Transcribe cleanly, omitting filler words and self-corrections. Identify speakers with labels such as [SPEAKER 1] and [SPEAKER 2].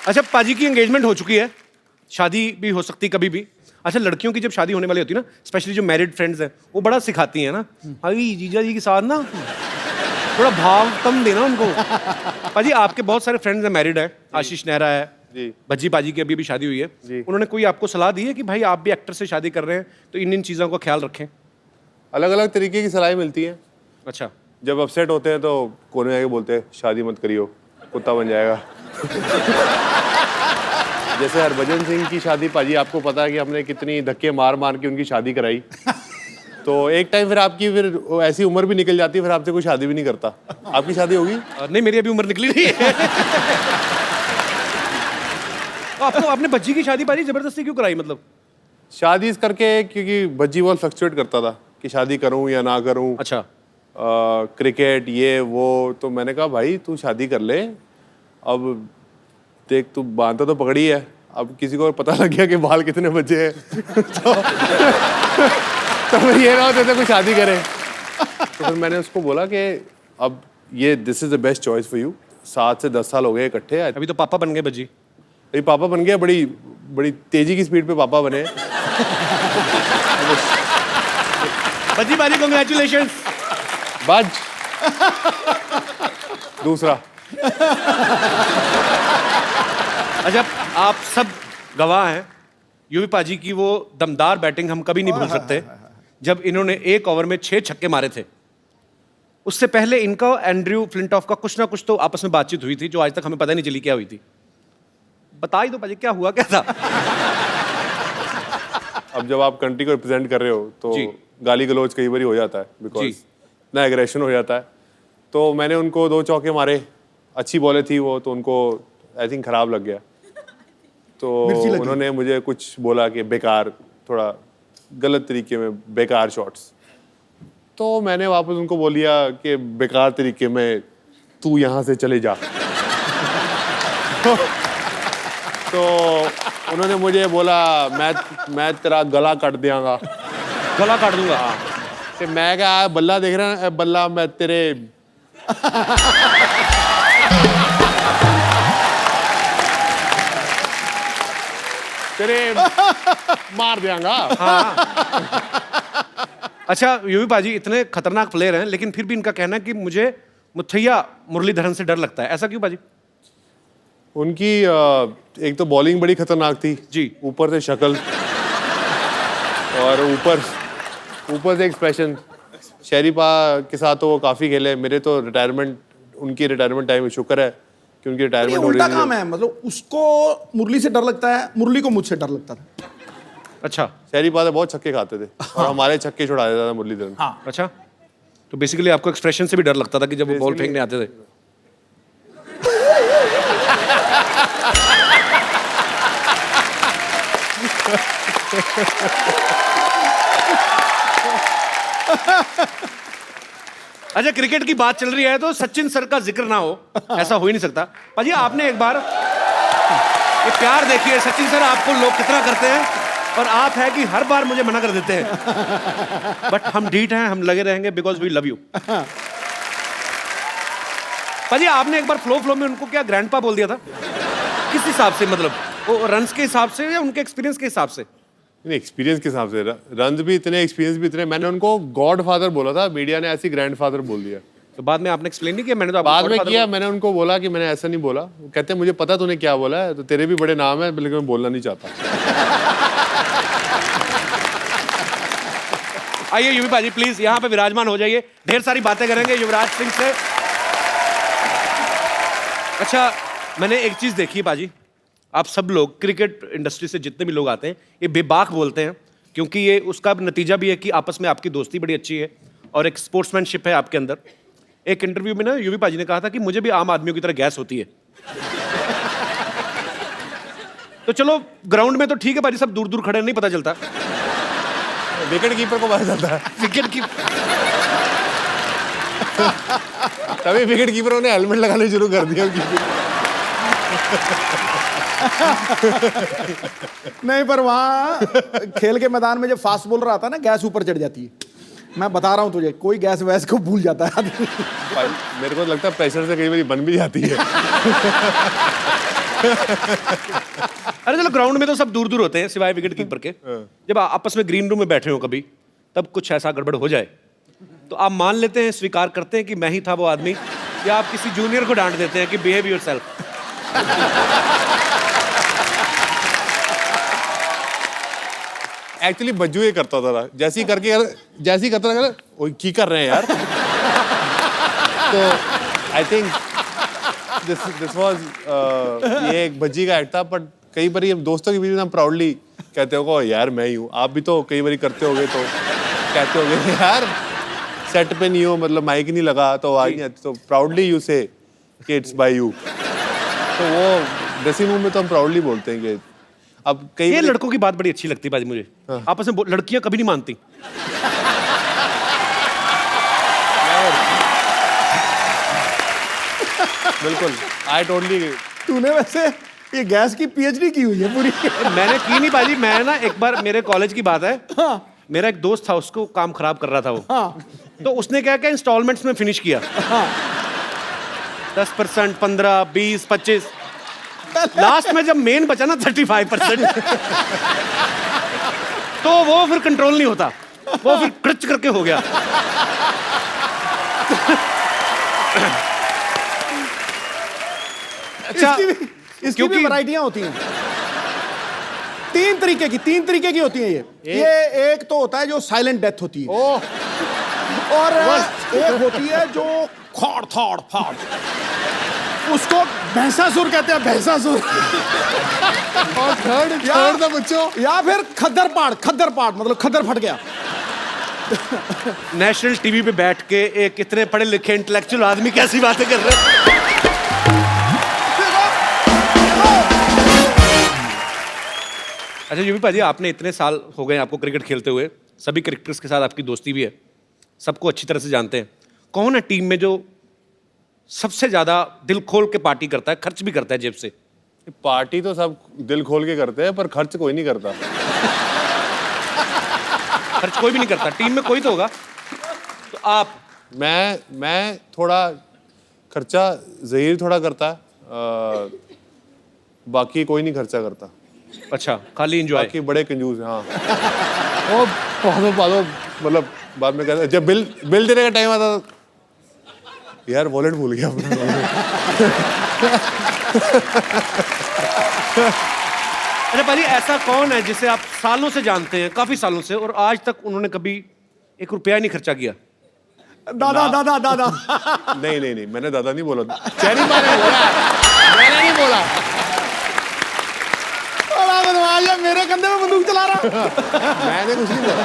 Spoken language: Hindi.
[SPEAKER 1] अच्छा, पाजी की एंगेजमेंट हो चुकी है, शादी भी हो सकती कभी भी। अच्छा, लड़कियों की जब शादी होने वाली होती है ना, स्पेशली जो मैरिड फ्रेंड्स हैं, वो बड़ा सिखाती हैं ना, अरे जीजा जी के साथ ना थोड़ा भाव कम देना उनको। पाजी आपके बहुत सारे फ्रेंड्स हैं, मैरिड है, आशीष नेहरा है
[SPEAKER 2] जी,
[SPEAKER 1] भज्जी पाजी की अभी शादी हुई है
[SPEAKER 2] जी।
[SPEAKER 1] उन्होंने कोई आपको सलाह दी है कि भाई आप भी एक्टर से शादी कर रहे हैं तो इन चीज़ों का ख्याल रखें?
[SPEAKER 2] अलग अलग तरीके की सलाह मिलती है।
[SPEAKER 1] अच्छा,
[SPEAKER 2] जब अपसेट होते हैं तो कोने में आके बोलते हैं शादी मत करियो, कुत्ता बन जाएगा। जैसे हरभजन सिंह की शादी पाजी, आपको पता है कि हमने कितनी धक्के मार मार के उनकी शादी कराई। तो एक टाइम फिर आपकी फिर ऐसी उम्र भी निकल जाती है, फिर आपसे कोई शादी भी नहीं करता। आपकी शादी होगी?
[SPEAKER 1] नहीं मेरी अभी उम्र निकली नहीं है। तो आपने भज्जी की शादी पाजी जबरदस्ती क्यों कराई मतलब?
[SPEAKER 2] शादी इस करके क्योंकि भज्जी बहुत फ्लक्चुएट करता था कि शादी करूं या ना करूं।
[SPEAKER 1] अच्छा,
[SPEAKER 2] क्रिकेट ये वो, तो मैंने कहा भाई तू शादी कर ले, अब देख तू बांधा तो पकड़ी है, अब किसी को पता लग गया कि बाल कितने बचे हैं तो फिर ये ना होते थे कोई शादी करे। तो फिर मैंने उसको बोला कि अब ये this is the best choice for you. 7 से 10 साल हो गए इकट्ठे,
[SPEAKER 1] अभी तो पापा बन गए भज्जी।
[SPEAKER 2] अभी पापा बन गया, बड़ी बड़ी तेजी की स्पीड पे पापा बने।
[SPEAKER 1] भज्जी पाजी कांग्रेचुलेशंस।
[SPEAKER 2] बाज दूसरा।
[SPEAKER 1] अच्छा, आप सब गवाह हैं, यूवी पाजी की वो दमदार बैटिंग हम कभी नहीं भूल सकते जब इन्होंने एक ओवर में 6 छक्के मारे थे। उससे पहले इनका एंड्रयू फ्लिंटॉफ का कुछ ना कुछ तो आपस में बातचीत हुई थी जो आज तक हमें पता नहीं चली क्या हुई थी। बता ही दो पाजी क्या हुआ क्या था।
[SPEAKER 2] अब जब आप कंट्री को रिप्रेजेंट कर रहे हो तो
[SPEAKER 1] जी।
[SPEAKER 2] गाली गलौज कई बार हो जाता है, बिकॉज
[SPEAKER 1] जी।
[SPEAKER 2] इतना एग्रेशन हो जाता है। तो मैंने उनको 2 चौके मारे, अच्छी बॉलें थी वो, तो उनको आई थिंक खराब लग गया। तो उन्होंने मुझे कुछ बोला कि बेकार, थोड़ा गलत तरीके में बेकार शॉट्स। तो मैंने वापस उनको बोल दिया कि बेकार तरीके में तू यहाँ से चले जा। तो उन्होंने मुझे बोला मैं तेरा गला काट दियांगा।
[SPEAKER 1] गला काट दूंगा।
[SPEAKER 2] कि मैं क्या बल्ला देख रहा है, बल्ला मैं तेरे तेरे मार दियांगा।
[SPEAKER 1] अच्छा, यूवी पाजी इतने खतरनाक प्लेयर हैं लेकिन फिर भी इनका कहना है कि मुझे मुथैया मुरलीधरन से डर लगता है, ऐसा क्यों पाजी?
[SPEAKER 2] उनकी एक तो बॉलिंग बड़ी खतरनाक थी
[SPEAKER 1] जी।
[SPEAKER 2] ऊपर से शक्ल और ऊपर से एक्सप्रेशन। शरीफा के साथ तो वो काफी खेले, मेरे तो रिटायरमेंट, उनकी रिटायरमेंट टाइम शुक्र है कि उनकी रिटायरमेंट हो रही
[SPEAKER 3] उल्टा काम है, मतलब उसको मुरली से डर लगता है, मुरली को मुझसे डर लगता था।
[SPEAKER 1] अच्छा।
[SPEAKER 2] शरीफा तो बहुत छक्के खाते थे और हमारे छक्के छुड़ा देता था मुरलीधरन।
[SPEAKER 3] हाँ।
[SPEAKER 1] अच्छा, तो बेसिकली आपको एक्सप्रेशन से भी डर लगता था कि जब वो बॉल फेंकने आते थे? अच्छा, क्रिकेट की बात चल रही है तो सचिन सर का जिक्र ना हो, ऐसा हो ही नहीं सकता। पाजी आपने एक बार ये प्यार देखिए, सचिन सर आपको लोग कितना करते हैं और आप है कि हर बार मुझे मना कर देते हैं। बट हम ढीठ हैं, हम लगे रहेंगे बिकॉज वी लव यू। पाजी आपने एक बार फ्लो में उनको क्या ग्रैंडपा बोल दिया था? किस हिसाब से, मतलब वो रन्स के हिसाब से या उनके एक्सपीरियंस के हिसाब से?
[SPEAKER 2] एक्सपीरियंस के हिसाब से, रन भी इतने, एक्सपीरियंस भी इतने। मैंने उनको गॉड फादर बोला था, मीडिया ने ऐसी ग्रैंड फादर बोल दिया।
[SPEAKER 1] तो बाद में आपने एक्सप्लेन नहीं किया? मैंने तो आपको
[SPEAKER 2] बाद में
[SPEAKER 1] godfather
[SPEAKER 2] किया, मैंने उनको बोला कि मैंने ऐसा नहीं बोला। वो कहते हैं मुझे पता तूने क्या बोला है, तो तेरे भी बड़े नाम है, लेकिन मैं बोलना नहीं चाहता।
[SPEAKER 1] आइए यूवी पाजी प्लीज यहाँ पे विराजमान हो जाइए, ढेर सारी बातें करेंगे युवराज सिंह से। अच्छा, मैंने एक चीज देखी है पाजी, आप सब लोग क्रिकेट इंडस्ट्री से जितने भी लोग आते हैं ये बेबाक बोलते हैं, क्योंकि ये उसका नतीजा भी है कि आपस में आपकी दोस्ती बड़ी अच्छी है और एक स्पोर्ट्समैनशिप है आपके अंदर। एक इंटरव्यू में ना यूवी पाजी ने कहा था कि मुझे भी आम आदमियों की तरह गैस होती है। तो चलो ग्राउंड में तो ठीक है पाजी, सब दूर दूर खड़े नहीं पता चलता,
[SPEAKER 2] विकेट कीपर को पता चलता है।
[SPEAKER 1] विकेट की
[SPEAKER 2] तभी विकेट कीपरों ने हेलमेट लगाने शुरू कर दिया।
[SPEAKER 3] नहीं, पर वहाँ खेल के मैदान में जब फास्ट बॉलर आता है ना, गैस ऊपर चढ़ जाती है। मैं बता रहा हूँ तुझे, कोई गैस वैस को भूल जाता है आदमी।
[SPEAKER 2] मेरे को लगता है प्रेशर से कई बार बन भी जाती है।
[SPEAKER 1] अरे चलो, ग्राउंड में तो सब दूर दूर होते हैं सिवाय विकेट कीपर के। जब आपस में ग्रीन रूम में बैठे हो कभी, तब कुछ ऐसा गड़बड़ हो जाए तो आप मान लेते हैं, स्वीकार करते हैं कि मैं ही था वो आदमी, या आप किसी जूनियर को डांट देते हैं कि बिहेव योरसेल्फ?
[SPEAKER 2] एक्चुअली बज्जू ये करता था, जैसे ही करता था, ओए की कर रहे हैं यार। तो आई थिंक दिस वाज ये एक भज्जी का एक्ट था, बट कई बार दोस्तों के बीच में हम प्राउडली कहते हो यार मैं ही हूँ। आप भी तो कई बार करते होगे, तो कहते होगे यार सेट पे नहीं हो, मतलब माइक नहीं लगा तो आवाज नहीं आती, तो प्राउडली यू से कि इट्स बाय यू। तो वो ड्रेसिंग रूम में तो हम प्राउडली बोलते हैं कि अब कई
[SPEAKER 1] ये लड़कों की बात बड़ी अच्छी लगती है बाजी मुझे। आपस में लड़कियां कभी नहीं मानती।
[SPEAKER 2] बिल्कुल, आई टोटली।
[SPEAKER 3] तूने वैसे ये गैस की पीएचडी की हुई है पूरी।
[SPEAKER 1] मैंने की नहीं बाजी, मैं ना एक बार, मेरे कॉलेज की बात है,
[SPEAKER 3] हाँ,
[SPEAKER 1] मेरा एक दोस्त था, उसको काम खराब कर रहा था वो।
[SPEAKER 3] हाँ,
[SPEAKER 1] तो उसने क्या किया, इंस्टॉलमेंट्स में फिनिश किया।
[SPEAKER 3] हाँ।
[SPEAKER 1] 10%, 15, 20, 25, लास्ट में जब मेन बचा ना 35%, तो वो फिर कंट्रोल नहीं होता, वो फिर क्रच करके हो गया। अच्छा,
[SPEAKER 3] इसकी भी वैरायटियां होती हैं। तीन तरीके की होती हैं ये एक तो होता है जो साइलेंट डेथ होती है, और एक होती है जो खाड़ थाड़ फाड़, उसको भैंसासुर कहते हैं, भैंसासुर।
[SPEAKER 2] और थर्ड था बच्चों,
[SPEAKER 3] या फिर खद्दर पाड़ मतलब खद्दर फट गया।
[SPEAKER 1] नेशनल टीवी पे बैठ के एक इतने पढ़े लिखे इंटेलेक्चुअल आदमी कैसी बातें कर रहे हैं। अच्छा यूवी पाजी, आपने इतने साल हो गए आपको क्रिकेट खेलते हुए, सभी क्रिकेटर्स के साथ आपकी दोस्ती भी है, सबको अच्छी तरह से जानते हैं। कौन है टीम में जो सबसे ज्यादा दिल खोल के पार्टी करता है, खर्च भी करता है जेब से?
[SPEAKER 2] पार्टी तो सब दिल खोल के करते हैं, पर खर्च कोई नहीं करता।
[SPEAKER 1] खर्च कोई भी नहीं करता, टीम में कोई तो होगा। तो आप?
[SPEAKER 2] मैं थोड़ा खर्चा, ज़हीर थोड़ा करता है, बाकी कोई नहीं खर्चा करता।
[SPEAKER 1] अच्छा, खाली एंजॉय?
[SPEAKER 2] बाकी बड़े कंजूस हैं। हाँ, वो पादो मतलब बाद में कहते, जब बिल देने का टाइम आता था, यार वॉलेट भूल गया अपना।
[SPEAKER 1] अरे पाजी, ऐसा कौन है जिसे आप सालों से जानते हैं, काफी सालों से, और आज तक उन्होंने कभी एक रुपया नहीं खर्चा किया?
[SPEAKER 3] दादा।
[SPEAKER 2] नहीं, मैंने दादा नहीं बोला, चैनी मारे बोला, मैंने नहीं बोला।
[SPEAKER 3] मेरे कंधे में बंदूक चला रहा।
[SPEAKER 2] मैंने कुछ नहीं बोला।